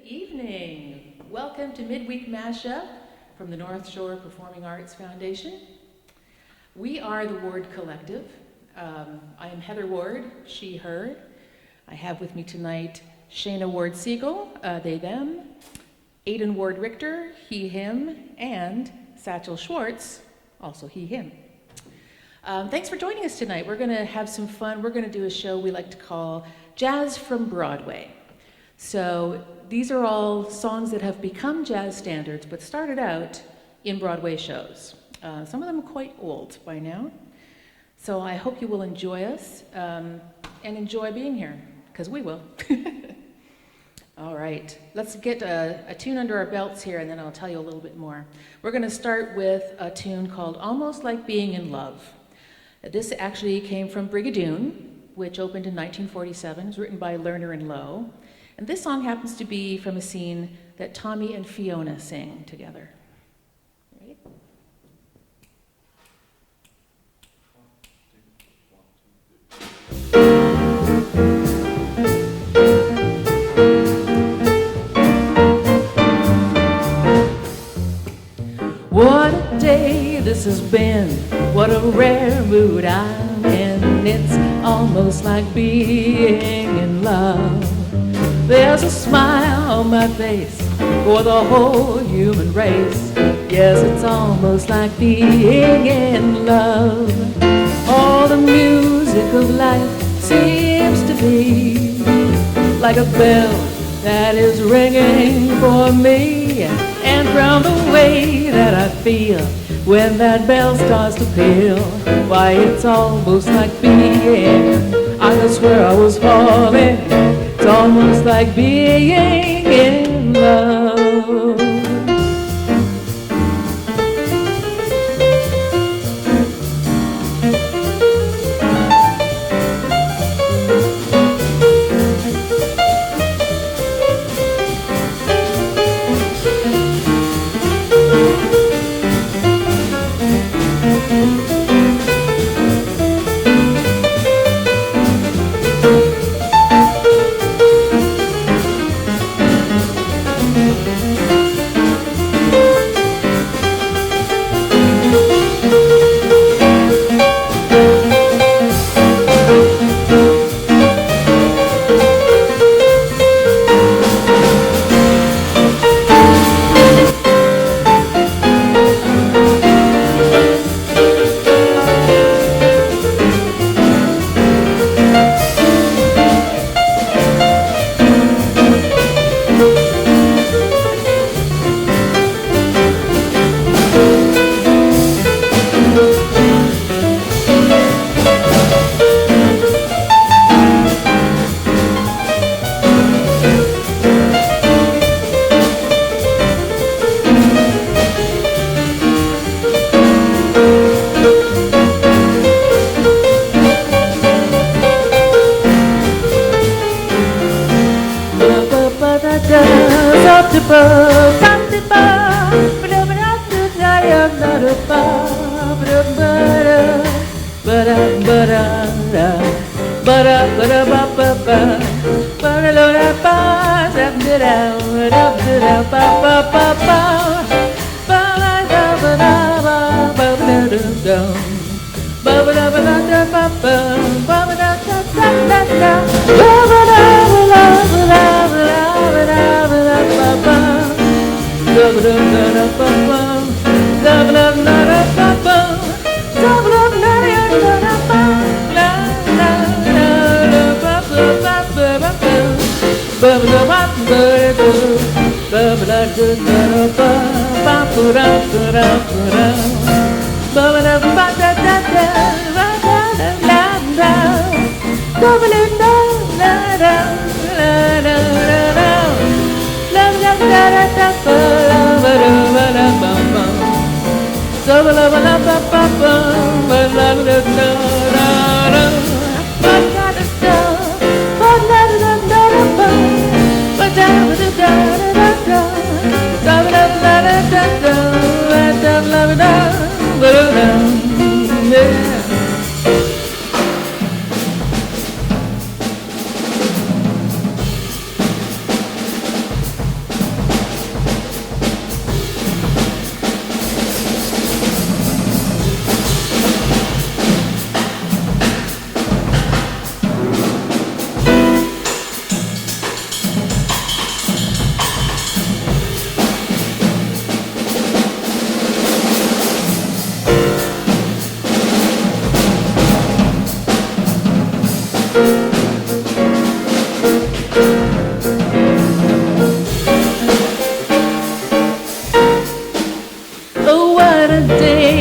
evening. Welcome to Midweek Mashup from the Northshore Performing Arts Foundation. We are the Ward Collective. I am Heather Ward, she, her. I have with me tonight Shayna Ward Siegel, they, them, Aidan Ward Richter, he, him, and Satchel Schwartz, also he, him. Thanks for joining us tonight. We're going to have some fun. We're going to do a show we like to call Jazz from Broadway. So these are all songs that have become jazz standards, but started out in Broadway shows. Some of them are quite old by now. So I hope you will enjoy us and enjoy being here, because we will. All right, let's get a tune under our belts here, and then I'll tell you a little bit more. We're going to start with a tune called Almost Like Being in Love. This actually came from Brigadoon, which opened in 1947. It was written by Lerner and Lowe. And this song happens to be from a scene that Tommy and Fiona sing together. Ready? What a day this has been, what a rare mood I'm in. It's almost like being in love. There's a smile on my face for the whole human race. Yes, it's almost like being in love. All the music of life seems to be like a bell that is ringing for me. And from the way that I feel when that bell starts to peal, why, it's almost like being, I just swear I was falling. It's almost like being in love.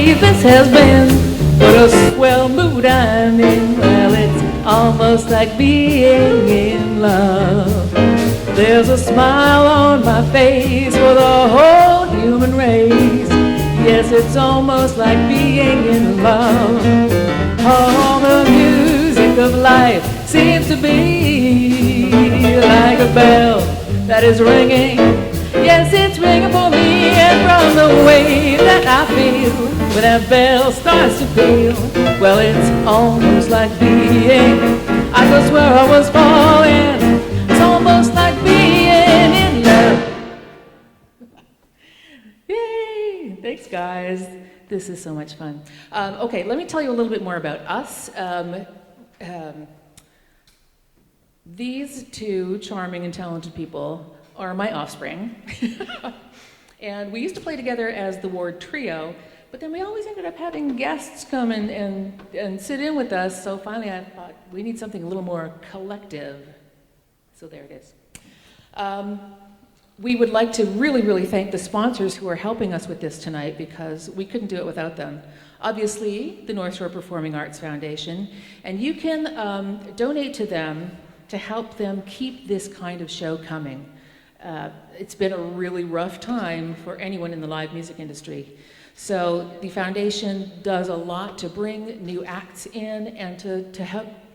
say this has been what a swell mood I'm in. Well, it's almost like being in love. There's a smile on my face for the whole human race. Yes, it's almost like being in love. All the music of life seems to be like a bell that is ringing. Yes, it's ringing for me, and from the way that I feel when that bell starts to peal, well, it's almost like being, I just swear I was falling. It's almost like being in love. Yay! Thanks, guys. This is so much fun. Okay, let me tell you a little bit more about us. These two charming and talented people are my offspring. And we used to play together as the Ward Trio, but then we always ended up having guests come and sit in with us, so finally I thought we need something a little more collective. So there it is. We would like to really thank the sponsors who are helping us with this tonight, because we couldn't do it without them. Obviously, the Northshore Performing Arts Foundation, and you can donate to them to help them keep this kind of show coming. It's been a really rough time for anyone in the live music industry. So the foundation does a lot to bring new acts in and to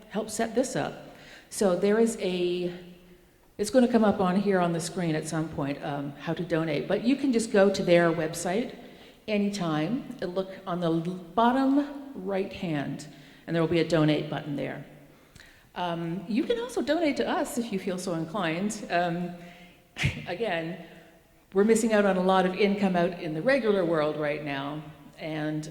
help set this up. So there is it's going to come up on here on the screen at some point, how to donate. But you can just go to their website anytime and look on the bottom right hand, and there will be a donate button there. You can also donate to us if you feel so inclined. Again, we're missing out on a lot of income out in the regular world right now, and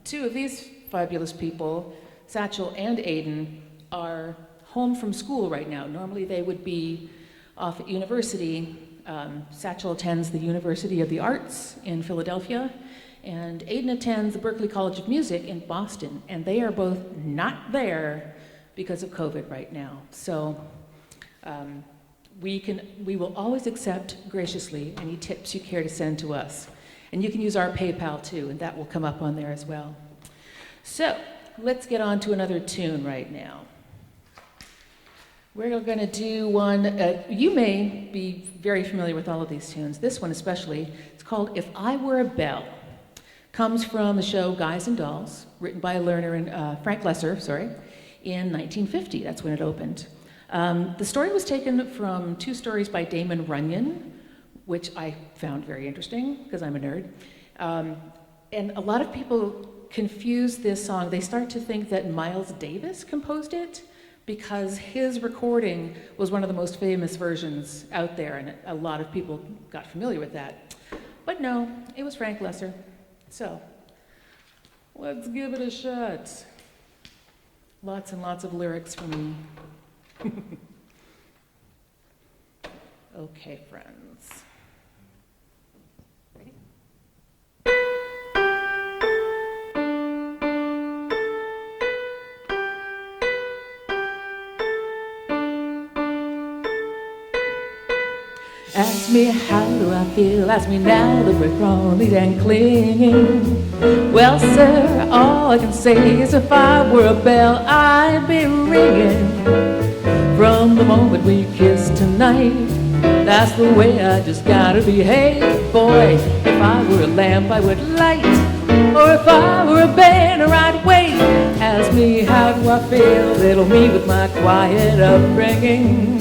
two of these fabulous people, Satchel and Aiden, are home from school right now. Normally they would be off at university. Satchel attends the University of the Arts in Philadelphia, and Aiden attends the Berklee College of Music in Boston, and they are both not there because of COVID right now. So we will always accept graciously any tips you care to send to us. And you can use our PayPal too, and that will come up on there as well. So let's get on to another tune right now. We're going to do one, you may be very familiar with all of these tunes. This one especially, it's called If I Were a Bell. Comes from the show Guys and Dolls, written by Frank Lesser, in 1950. That's when it opened. The story was taken from two stories by Damon Runyon, which I found very interesting because I'm a nerd. And a lot of people confuse this song. They start to think that Miles Davis composed it because his recording was one of the most famous versions out there, and a lot of people got familiar with that. But no, it was Frank Lesser. So let's give it a shot. Lots and lots of lyrics from me. Okay, friends. Ready? Ask me how do I feel, ask me now that we're crawling and clinging. Well, sir, all I can say is if I were a bell, I'd be ringing. From the moment we kissed tonight, that's the way I just gotta behave. Boy, if I were a lamp, I would light. Or if I were a banner, I'd wait. Ask me how do I feel, little me with my quiet upbringing.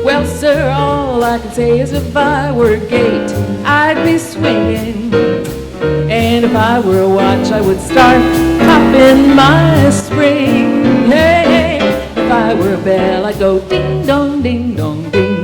Well, sir, all I can say is if I were a gate, I'd be swinging. And if I were a watch, I would start popping my spring. Hey, if I were a bell, I'd go ding dong, ding dong, ding.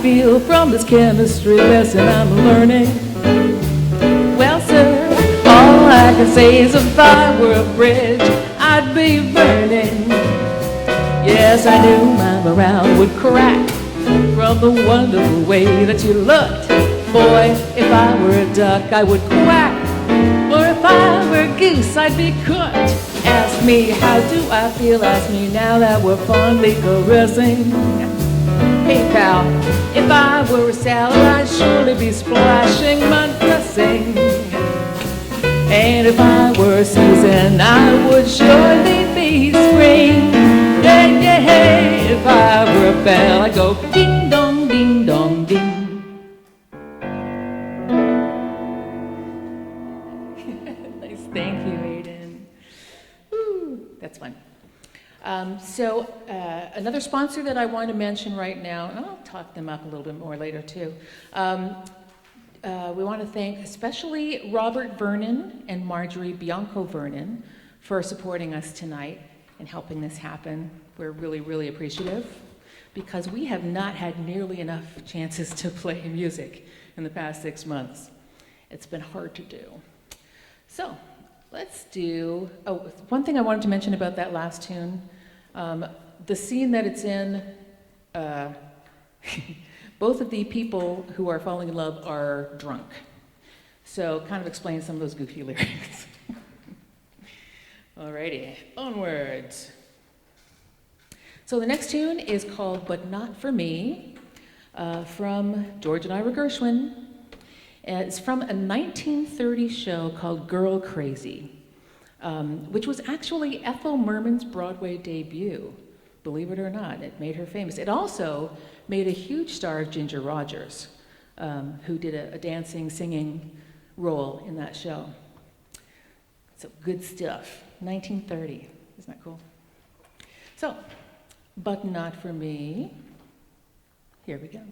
feel from this chemistry lesson I'm learning. Well, sir, all I can say is if I were a bridge, I'd be burning. Yes, I knew my morale would crack from the wonderful way that you looked. Boy, if I were a duck, I would quack. Or if I were a goose, I'd be cooked. Ask me, how do I feel? Ask me now that we're fondly caressing. Hey, pal, if I were a salad, I'd surely be splashing my dressing. And if I were a season, I would surely be spring. Hey, yeah, hey, if I were a bell, I'd go ding dong, ding dong, ding. Nice, thank you, Aiden. Woo, that's fun. Another sponsor that I want to mention right now, and I'll talk them up a little bit more later too. We want to thank especially Robert Vernon and Marjorie Bianco Vernon for supporting us tonight and helping this happen. We're really, really appreciative because we have not had nearly enough chances to play music in the past 6 months. It's been hard to do. So let's do, one thing I wanted to mention about that last tune, the scene that it's in, both of the people who are falling in love are drunk. So kind of explains some of those goofy lyrics. Alrighty, onwards. So the next tune is called But Not For Me, from George and Ira Gershwin. It's from a 1930 show called Girl Crazy, which was actually Ethel Merman's Broadway debut. Believe it or not, it made her famous. It also made a huge star of Ginger Rogers, who did a dancing, singing role in that show. So good stuff. 1930. Isn't that cool? So, But Not For Me. Here we go.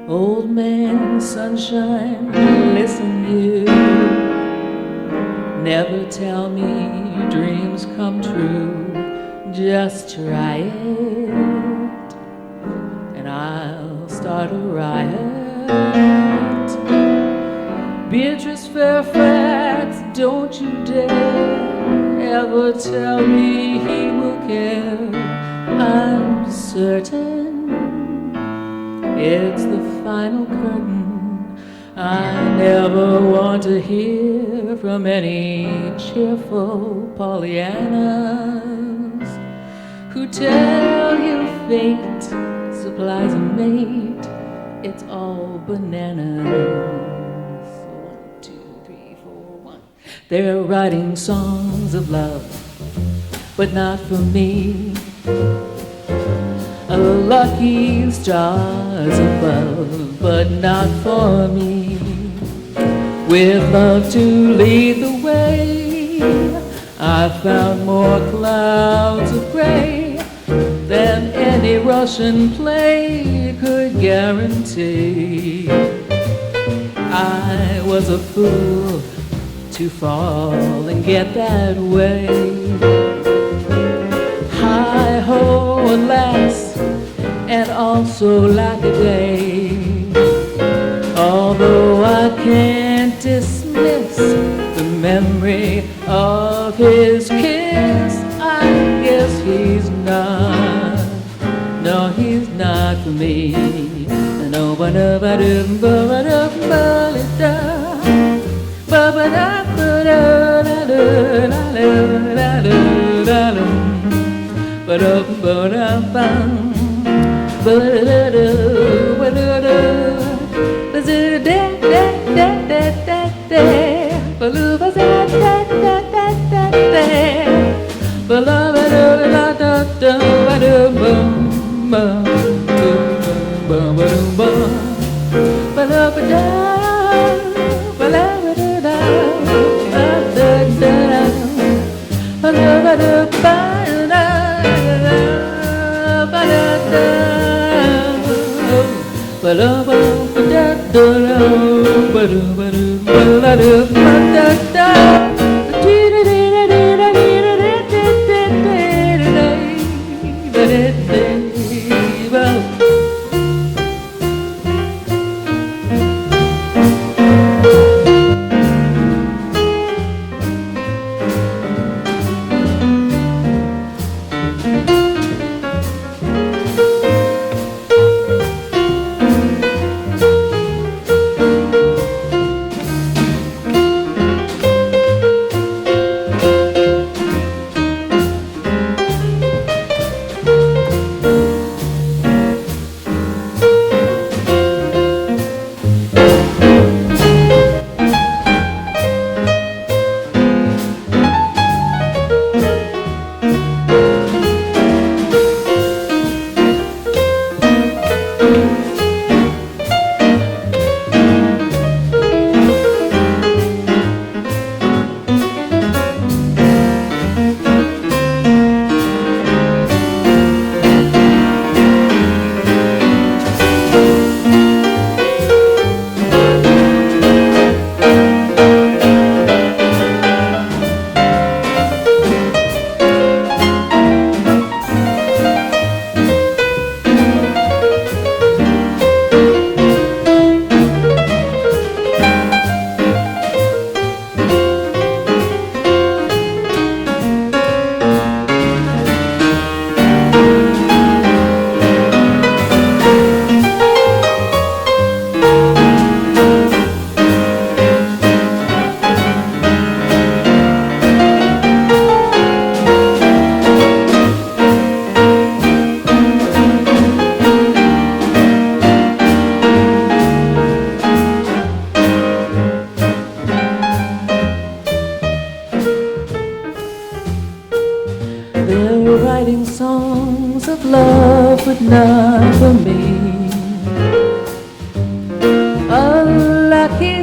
Old man sunshine, listen you, never tell me dreams come true, just try it, and I'll start a riot. Beatrice Fairfax, don't you dare ever tell me he will care, I'm certain it's the final curtain. I never want to hear from any cheerful Pollyannas who tell you fate supplies a mate. It's all bananas. 1, 2, 3, 4, 1. They're writing songs of love, but not for me. Lucky stars above, but not for me. With love to lead the way, I found more clouds of gray than any Russian play could guarantee. I was a fool to fall and get that way. Hi-ho, alas, and also like a day. Although I can't dismiss the memory of his kiss, I guess he's not, no, he's not for me. No,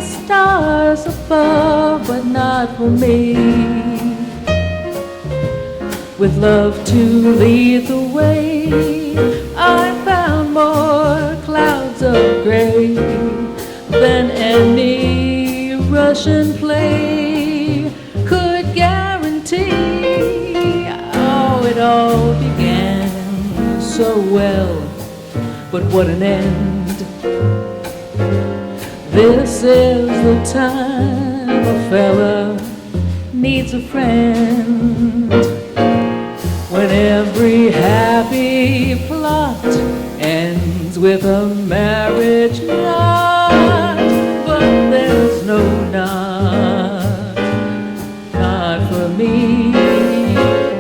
stars above, but not for me. With love to lead the way, I found more clouds of gray than any Russian play could guarantee. Oh, it all began so well, but what an end. This is the time a fella needs a friend, when every happy plot ends with a marriage knot. But there's no knot, not for me.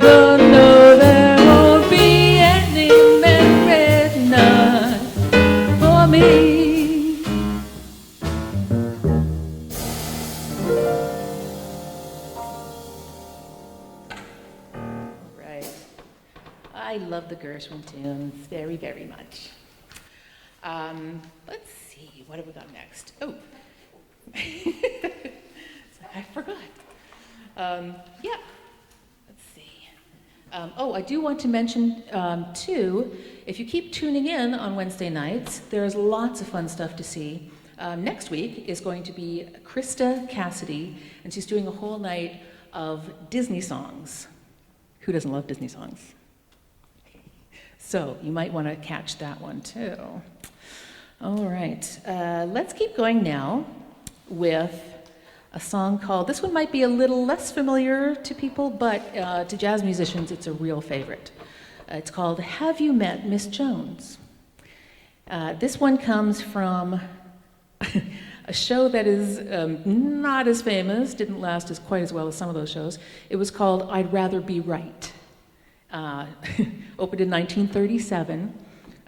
Oh no, there won't be any marriage knot for me. I love the Gershwin tunes very, very much. Let's see, what have we got next? Oh, I forgot. Yeah, let's see. I do want to mention, too, if you keep tuning in on Wednesday nights, there's lots of fun stuff to see. Next week is going to be Krista Cassidy, and she's doing a whole night of Disney songs. Who doesn't love Disney songs? So you might want to catch that one too. All right, let's keep going now with a song called, this one might be a little less familiar to people, but to jazz musicians it's a real favorite. It's called Have You Met Miss Jones? This one comes from a show that is not as famous, didn't last quite as well as some of those shows. It was called I'd Rather Be Right. Opened in 1937.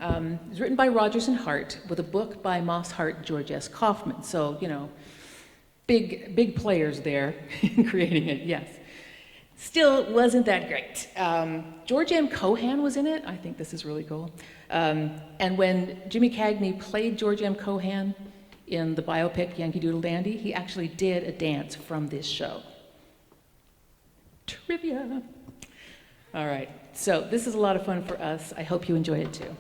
It was written by Rodgers and Hart with a book by Moss Hart and George S. Kaufman. So, you know, big players there in creating it, yes. Still wasn't that great. George M. Cohan was in it. I think this is really cool. And when Jimmy Cagney played George M. Cohan in the biopic Yankee Doodle Dandy, he actually did a dance from this show. Trivia. All right, so this is a lot of fun for us. I hope you enjoy it too.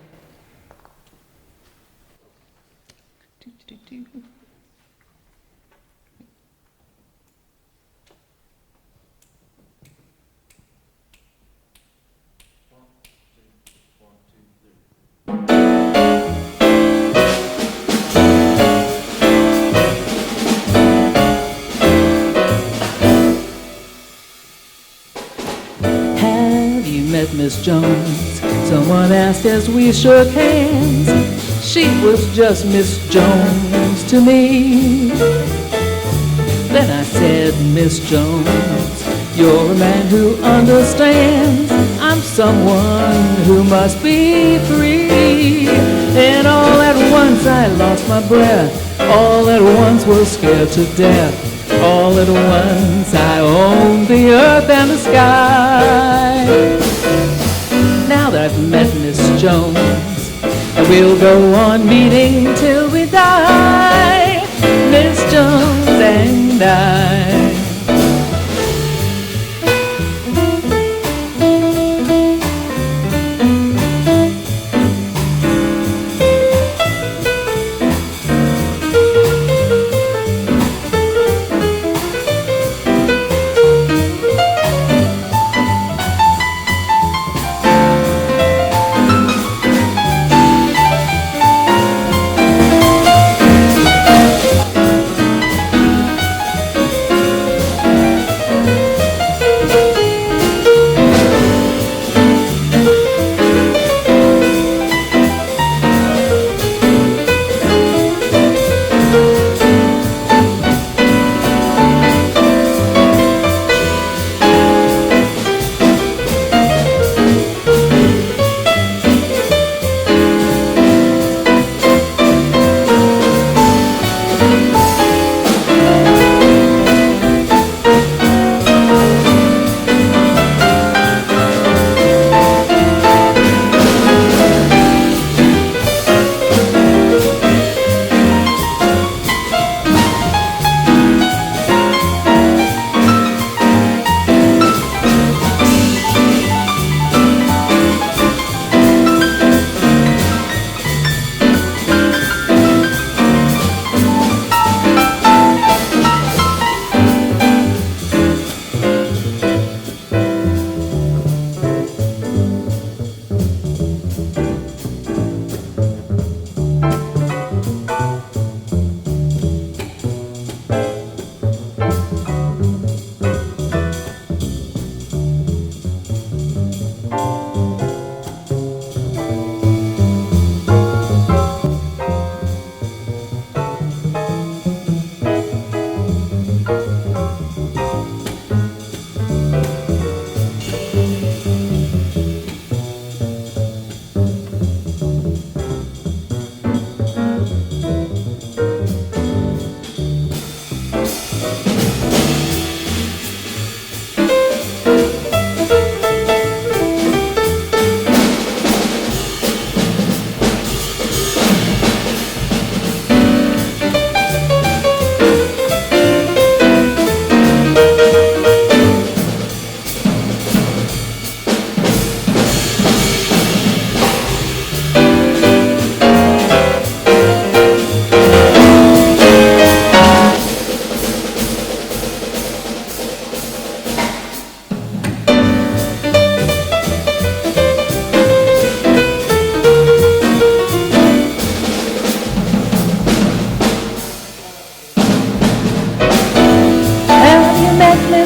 Met Miss Jones, someone asked as we shook hands. She was just Miss Jones to me. Then I said, Miss Jones, you're a man who understands. I'm someone who must be free. And all at once I lost my breath. All at once was scared to death. All at once I owned the earth and the sky. Now that I've met Miss Jones, and we'll go on meeting till we die, Miss Jones and I.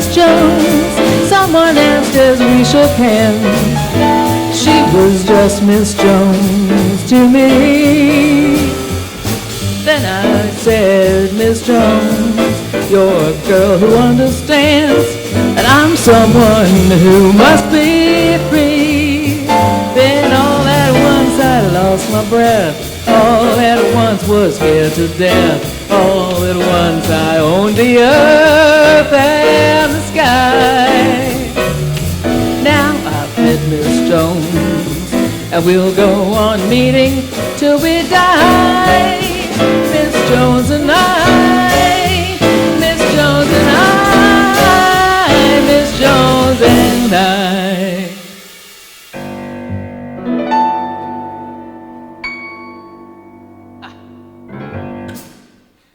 Miss Jones. Someone asked as we shook hands. She was just Miss Jones to me. Then I said, Miss Jones, you're a girl who understands, and I'm someone who must be free. Then all at once I lost my breath. All at once was scared to death. All at once I owned the earth and the sky. Now I've met Miss Jones, and we'll go on meeting till we die. Miss Jones and I, Miss Jones and I, Miss Jones and I.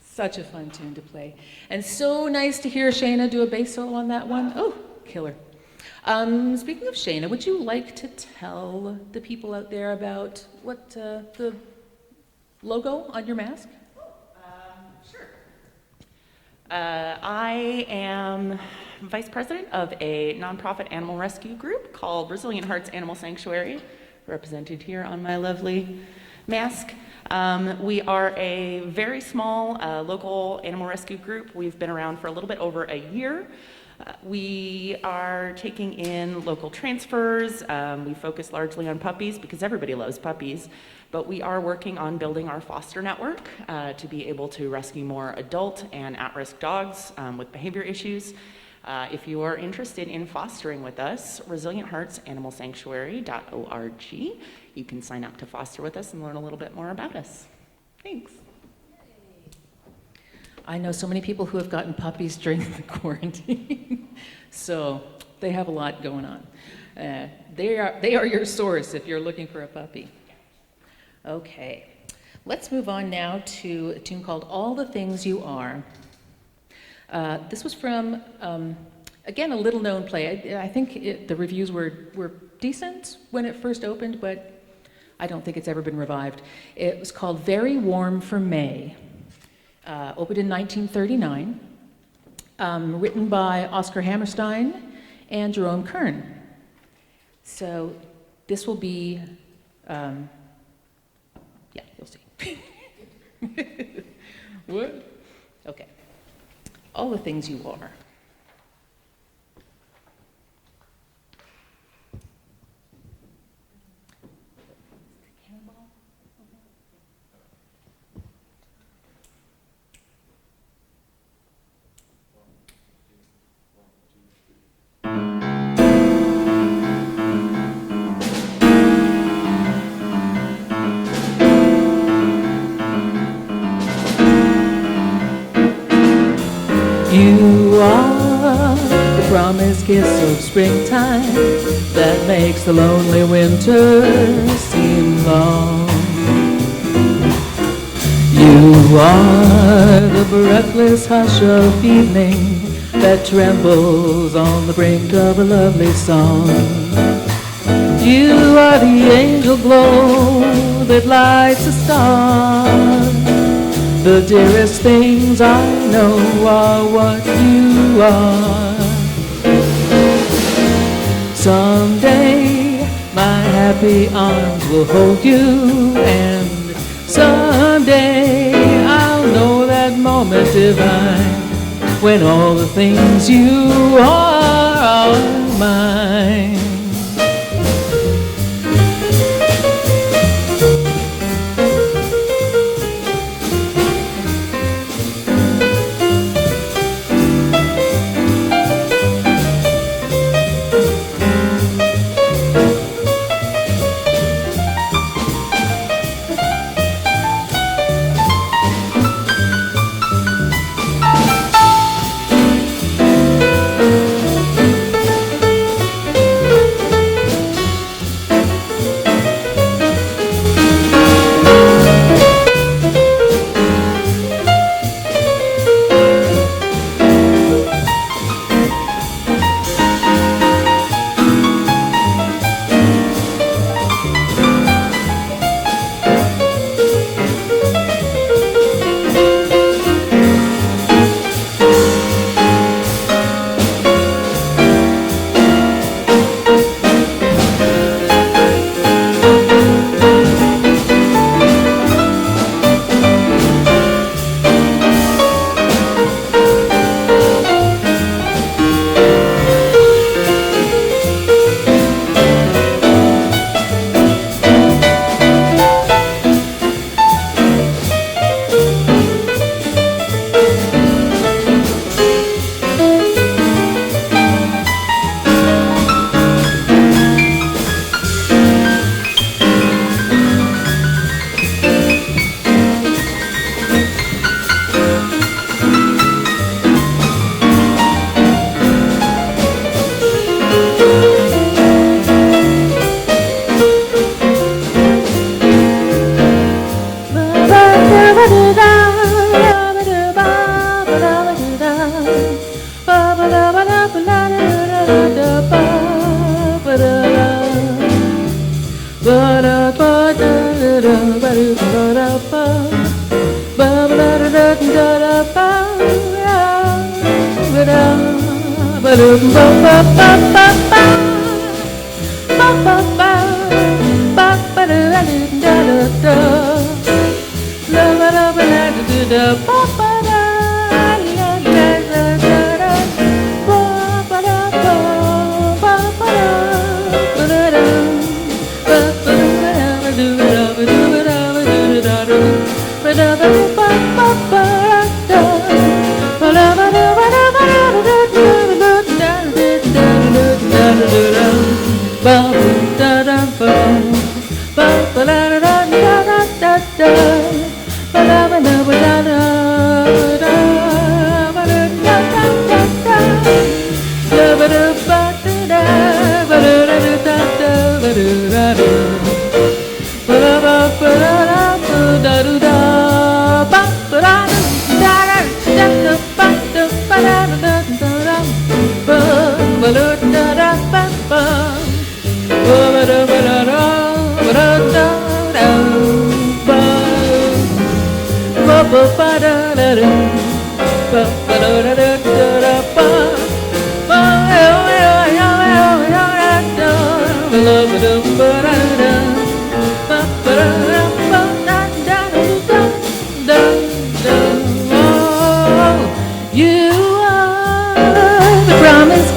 Such a fun tune to play. And so nice to hear Shayna do a bass solo on that one. Oh, killer. Speaking of Shayna, would you like to tell the people out there about what the logo on your mask? Sure. I am vice president of a nonprofit animal rescue group called Resilient Hearts Animal Sanctuary, represented here on my lovely mask. We are a very small local animal rescue group. We've been around for a little bit over a year. We are taking in local transfers. We focus largely on puppies because everybody loves puppies, but we are working on building our foster network to be able to rescue more adult and at-risk dogs with behavior issues. If you are interested in fostering with us, resilientheartsanimalsanctuary.org. You can sign up to foster with us and learn a little bit more about us. Thanks. I know so many people who have gotten puppies during the quarantine, so they have a lot going on. They are your source if you're looking for a puppy. Okay, let's move on now to a tune called All the Things You Are. This was from, again, a little-known play. I think the reviews were decent when it first opened, but I don't think it's ever been revived. It was called Very Warm for May. Opened in 1939, written by Oscar Hammerstein and Jerome Kern. So this will be, yeah, you'll see. What? Okay. All the things you are. You are the promised kiss of springtime that makes the lonely winter seem long. You are the breathless hush of evening that trembles on the brink of a lovely song. You are the angel glow that lights a star. The dearest things I know are what you are. Someday my happy arms will hold you, and someday I'll know that moment divine when all the things you are mine.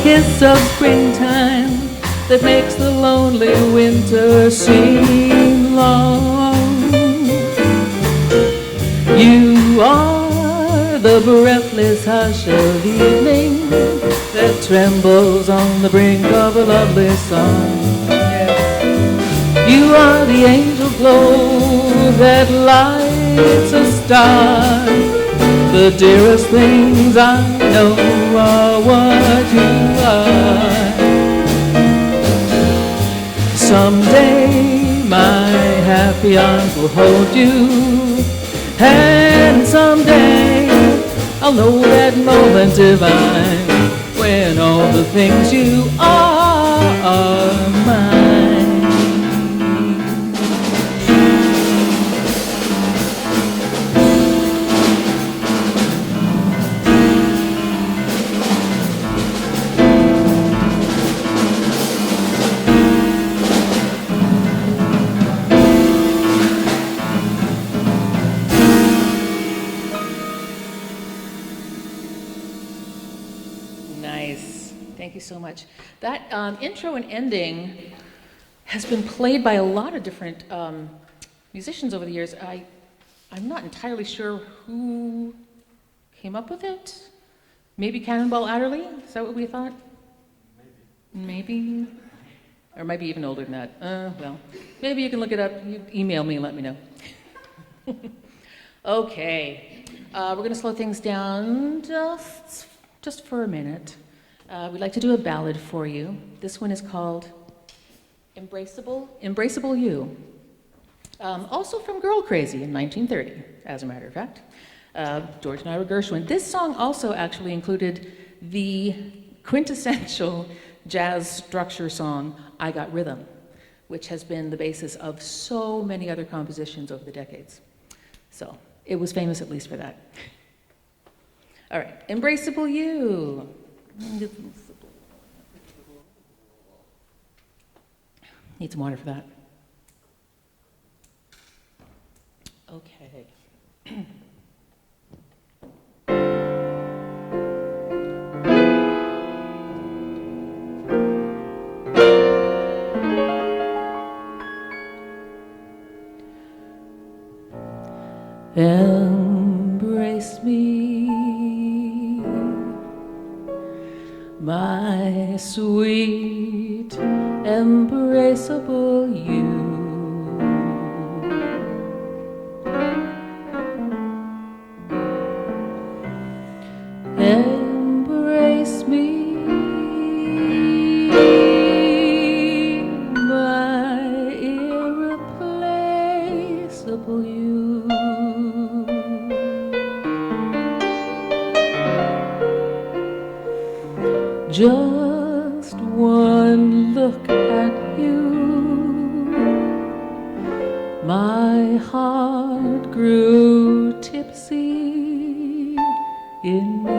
Kiss of springtime that makes the lonely winter seem long. You are the breathless hush of evening that trembles on the brink of a lovely song. Yes. You are the angel glow that lights a star. The dearest things I know are what you are. Someday my happy arms will hold you, and someday I'll know that moment divine when all the things you are mine. Thank you so much. That intro and ending has been played by a lot of different musicians over the years. I'm not entirely sure who came up with it. Maybe Cannonball Adderley? Is that what we thought? Maybe. Or maybe even older than that. Well, maybe you can look it up. You email me and let me know. Okay. We're going to slow things down just for a minute. We'd like to do a ballad for you. This one is called Embraceable You. Also from Girl Crazy in 1930, as a matter of fact. George and Ira Gershwin. This song also actually included the quintessential jazz structure song, I Got Rhythm, which has been the basis of so many other compositions over the decades. So it was famous at least for that. All right, Embraceable You. Need some water for that. Okay. Embrace me, my sweet, embraceable you. Embrace me, my irreplaceable you. Just one look at you, my heart grew tipsy in me.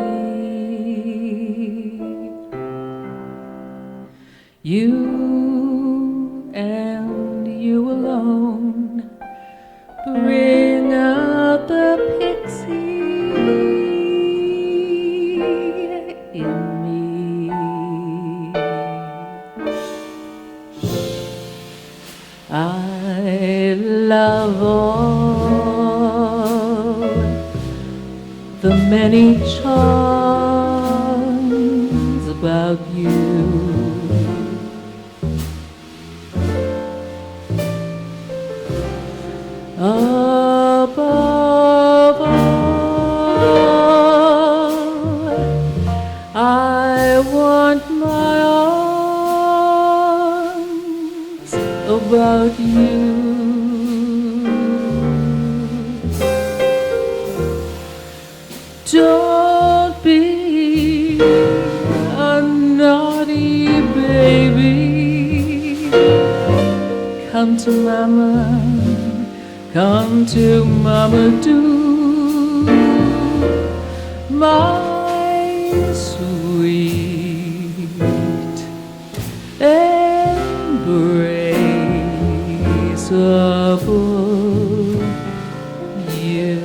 many charms about you. Above all, I want my arms about you. Don't be a naughty baby. Come to mama, come to mama, do, my sweet embraceable you.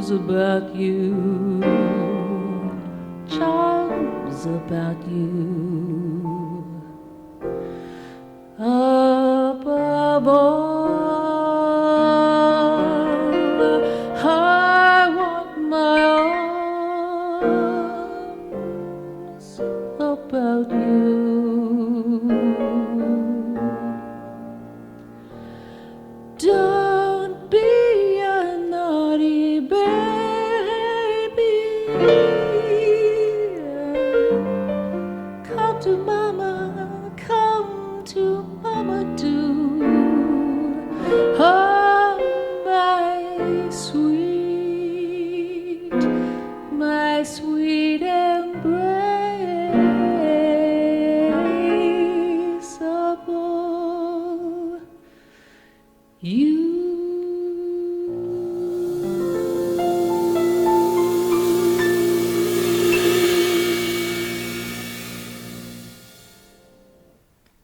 About you, charms about you. Above all, I want my arms about you. Don't be a naughty baby. Come to mama, come to mama, do. Oh, my sweet embraceable you.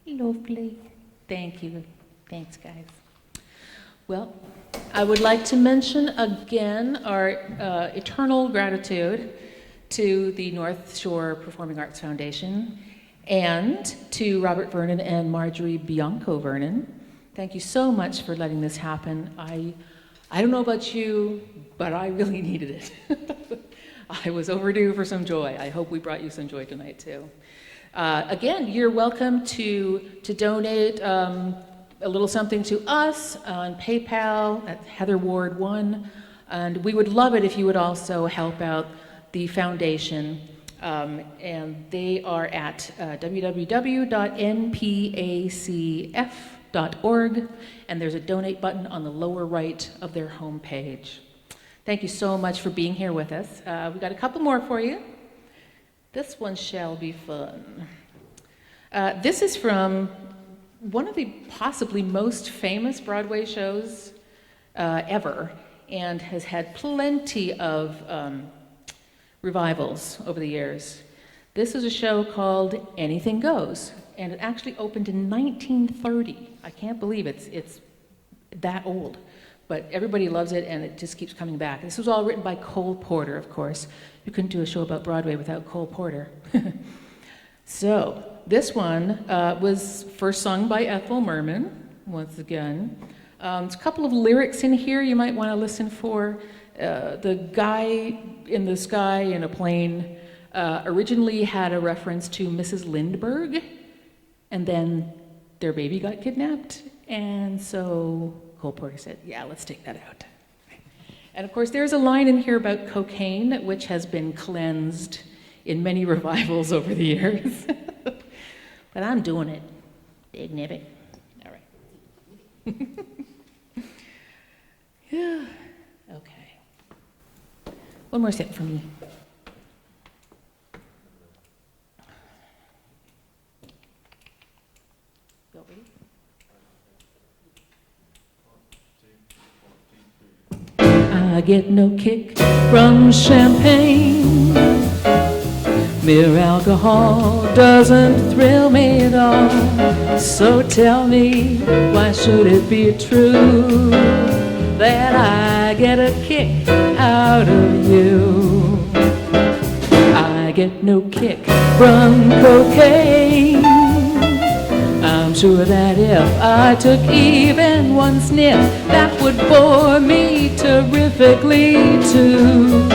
Lovely. Thank you. Thanks, guys. Well, I would like to mention again our eternal gratitude to the Northshore Performing Arts Foundation and to Robert Vernon and Marjorie Bianco Vernon. Thank you so much for letting this happen. I don't know about you, but I really needed it. I was overdue for some joy. I hope we brought you some joy tonight too. Again, you're welcome to donate a little something to us on PayPal at Heather Ward 1, and we would love it if you would also help out the foundation, and they are at www.npacf.org, and there's a donate button on the lower right of their homepage. Thank you so much for being here with us. We've got a couple more for you. This one shall be fun. This is from one of the possibly most famous Broadway shows ever, and has had plenty of revivals over the years. This is a show called Anything Goes, and it actually opened in 1930. I can't believe it's that old, but everybody loves it, and it just keeps coming back. This was all written by Cole Porter, of course. You couldn't do a show about Broadway without Cole Porter. So this one was first sung by Ethel Merman, once again. There's a couple of lyrics in here you might want to listen for. The guy in the sky in a plane originally had a reference to Mrs. Lindbergh, and then their baby got kidnapped, and so Cole Porter said, yeah, let's take that out. And of course, there's a line in here about cocaine, which has been cleansed in many revivals over the years. But I'm doing it. Big nibbit. All right. Yeah. Okay. One more step for me. Y'all ready? I get no kick from champagne. Mere alcohol doesn't thrill me at all. So tell me, why should it be true that I get a kick out of you? I get no kick from cocaine. I'm sure that if I took even one sniff, that would bore me terrifically too.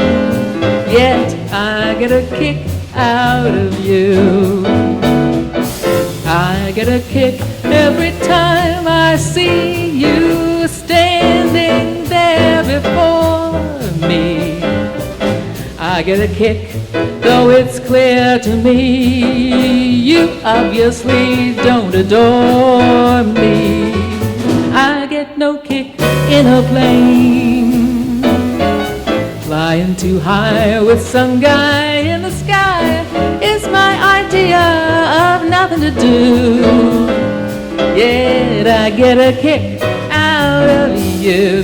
Yet I get a kick out of you. I get a kick every time I see you standing there before me. I get a kick, though it's clear to me you obviously don't adore me. I get no kick in a plane, flying too high with some guy in the sky is my idea of nothing to do. Yet I get a kick out of you.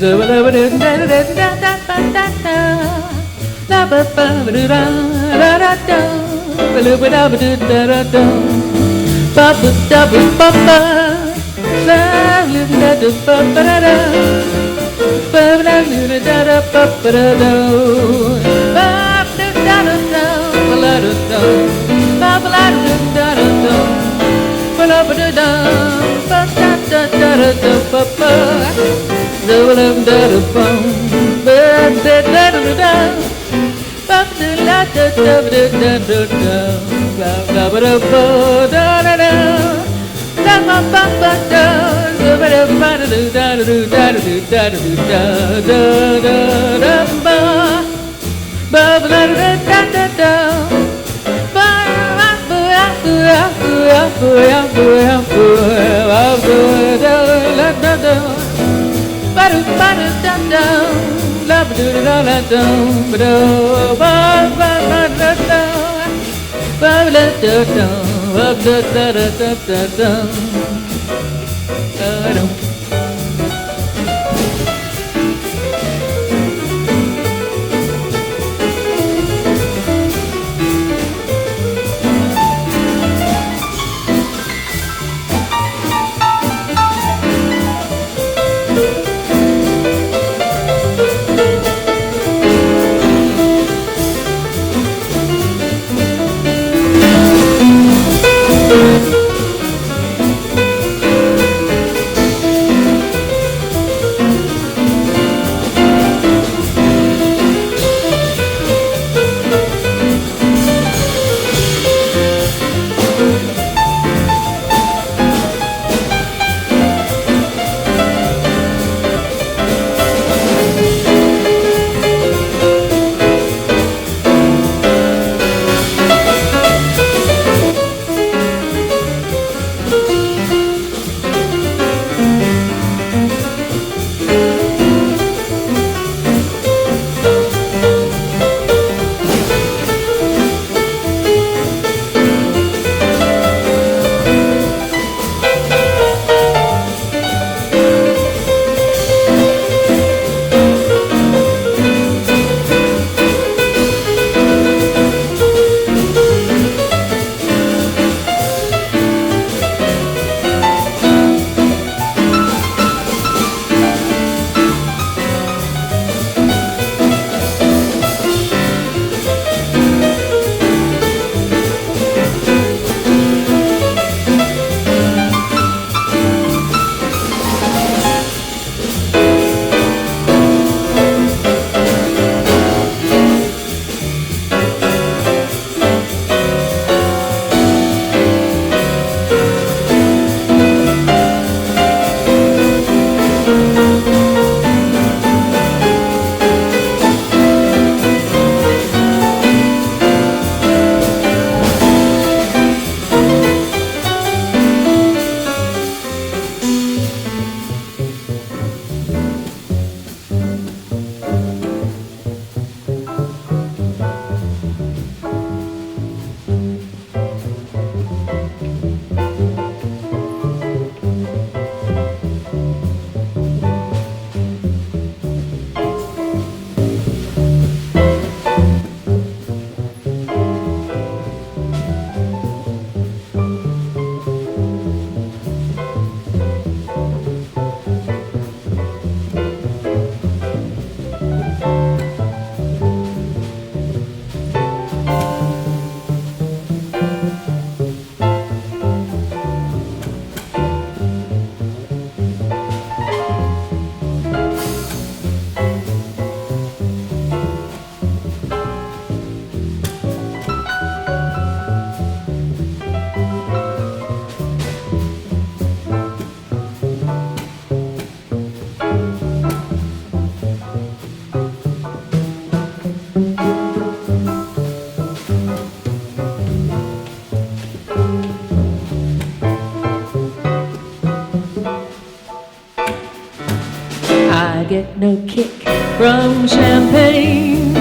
from champagne.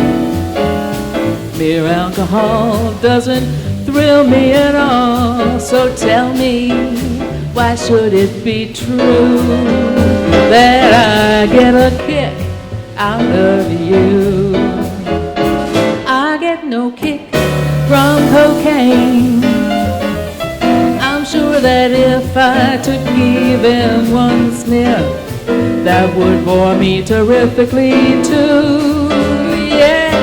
Mere alcohol doesn't thrill me at all. So tell me, why should it be true that I get a kick out of you? I get no kick from cocaine. I'm sure that if I took even one sniff, that would bore me terrifically too. Yes,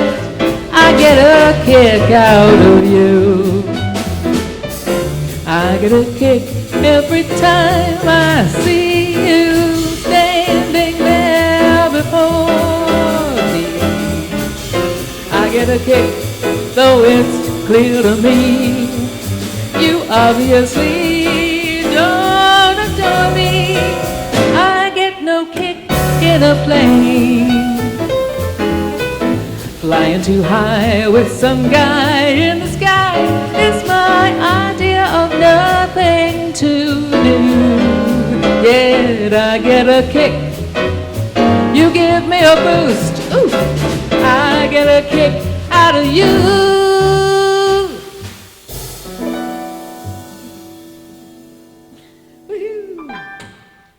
I get a kick out of you. I get a kick every time I see you standing there before me. I get a kick, though it's clear to me you obviously don't adore me. I get no kick in a plane, flying too high with some guy in the sky is my idea of nothing to do. Yet I get a kick, you give me a boost. Ooh, I get a kick out of you.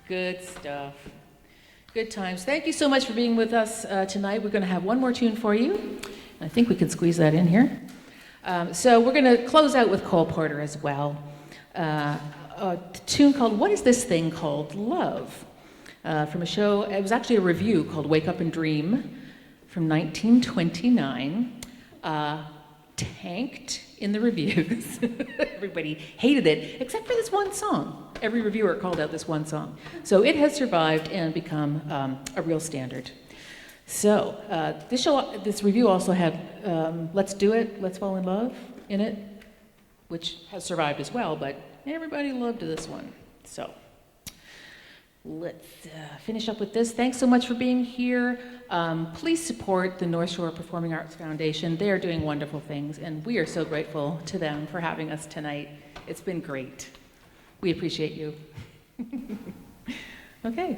Good stuff. Good times. Thank you so much for being with us tonight. We're going to have one more tune for you. I think we can squeeze that in here. So we're going to close out with Cole Porter as well. A tune called What Is This Thing Called Love? From a show, it was actually a review called Wake Up and Dream from 1929. Tanked in the reviews. Everybody hated it, except for this one song. Every reviewer called out this one song. So it has survived and become a real standard. So this review also had Let's Do It, Let's Fall in Love in it, which has survived as well, but everybody loved this one. So let's finish up with this. Thanks so much for being here. Please support the Northshore Performing Arts Foundation. They are doing wonderful things, and we are so grateful to them for having us tonight. It's been great. We appreciate you. Okay.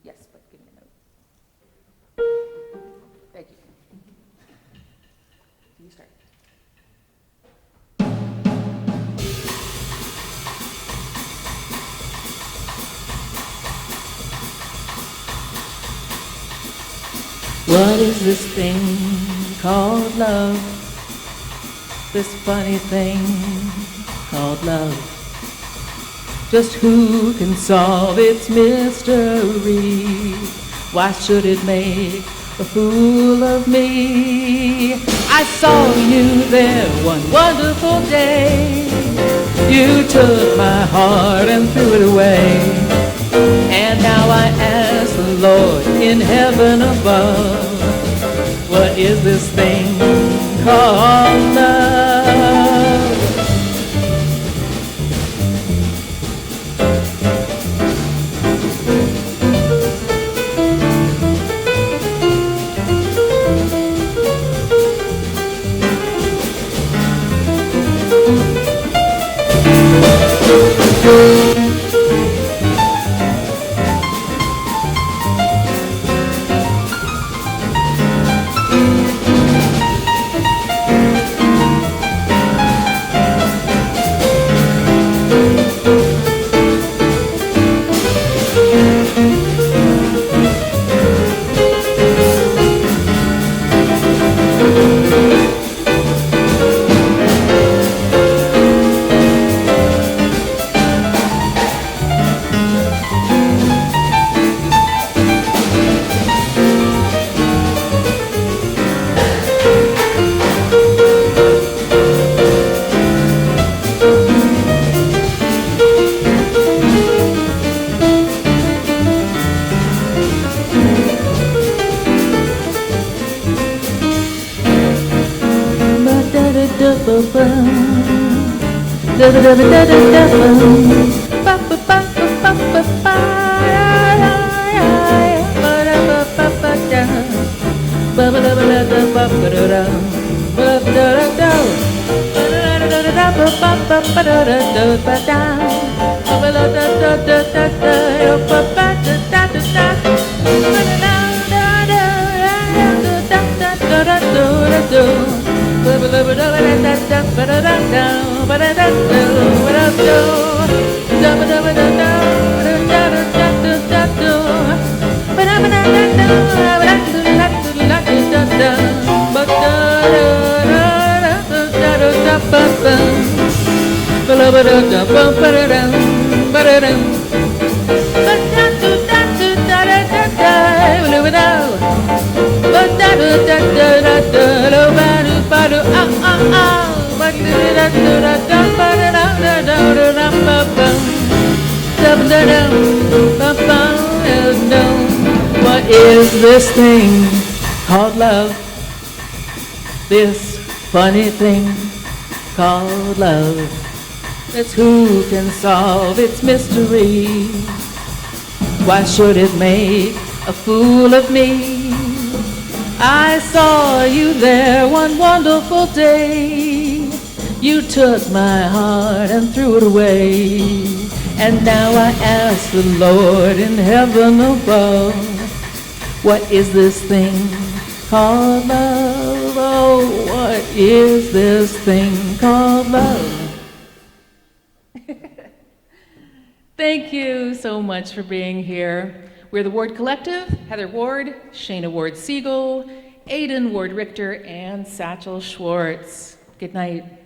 Yes, but give me a note. Thank you. You start. What is this thing called love? This funny thing called love. Just who can solve its mystery? Why should it make a fool of me? I saw you there one wonderful day. You took my heart and threw it away. And now I ask the Lord in heaven above, what is this thing called love? What is this thing called love? This funny thing called love. That's who can solve its mystery. Why should it make a fool of me? I saw you there one wonderful day. You took my heart and threw it away. And now I ask the Lord in heaven above, what is this thing called love? Oh, what is this thing called love? Thank you so much for being here. We're the Ward Collective, Heather Ward, Shayna Ward Siegel, Aidan Ward Richter, and Satchel Schwartz. Good night.